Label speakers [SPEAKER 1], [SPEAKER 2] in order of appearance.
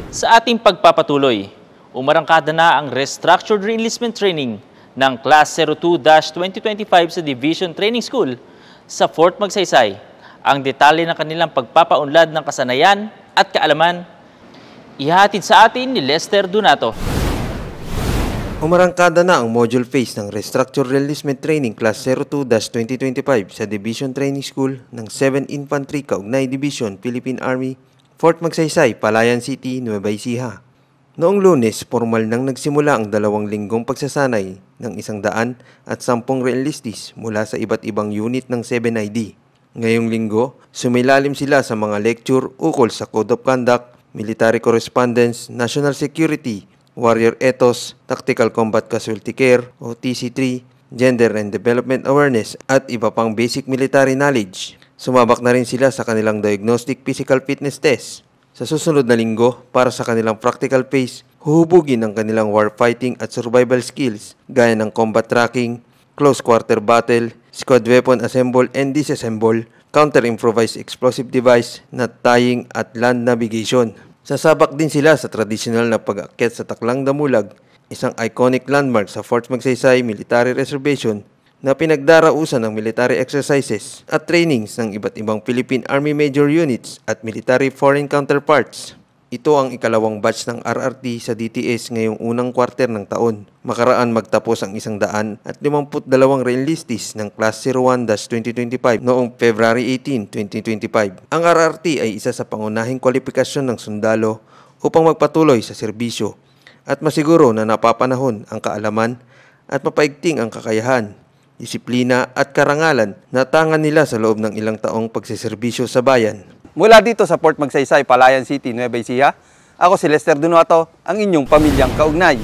[SPEAKER 1] Sa ating pagpapatuloy, umarangkada na ang Restructured Reenlistment Training ng Class 02-2025 sa Division Training School sa Fort Magsaysay. Ang detalye ng kanilang pagpapaunlad ng kasanayan at kaalaman, ihahatid sa atin ni Lester Donato.
[SPEAKER 2] Umarangkada na ang module phase ng Restructured Reenlistment Training Class 02-2025 sa Division Training School ng 7 Infantry Kaugnay Division, Philippine Army, Fort Magsaysay, Palayan City, Nueva Ecija. Noong Lunes, formal nang nagsimula ang 2 linggong pagsasanay ng 110 reenlistis mula sa iba't ibang unit ng 7ID. Ngayong linggo, sumilalim sila sa mga lecture ukol sa Code of Conduct, Military Correspondence, National Security, Warrior Ethos, Tactical Combat Casualty Care o TC3, Gender and Development Awareness at iba pang basic military knowledge. Sumabak na rin sila sa kanilang Diagnostic Physical Fitness Test. Sa susunod na linggo, para sa kanilang practical phase, huhubugin ang kanilang warfighting at survival skills gaya ng combat tracking, close quarter battle, squad weapon assemble and disassemble, counter-improvised explosive device, knot tying at land navigation. Sasabak din sila sa traditional na pag-aakyat sa Taklang Damulag, isang iconic landmark sa Fort Magsaysay Military Reservation na pinagdarausan ng military exercises at trainings ng iba't ibang Philippine Army Major Units at military foreign counterparts. Ito ang ikalawang batch ng RRT sa DTS ngayong unang kwarter ng taon. Makaraan magtapos ang 152 reenlistis ng Class 01-2025 noong February 18, 2025. Ang RRT ay isa sa pangunahing kwalifikasyon ng sundalo upang magpatuloy sa serbisyo at masiguro na napapanahon ang kaalaman at mapaigting ang kakayahan, disiplina at karangalan na tangan nila sa loob ng ilang taong pagsiserbisyo sa bayan.
[SPEAKER 3] Mula dito sa Fort Magsaysay, Palayan City, Nueva Ecija, ako si Lester Donato, ang inyong pamilyang kaugnay.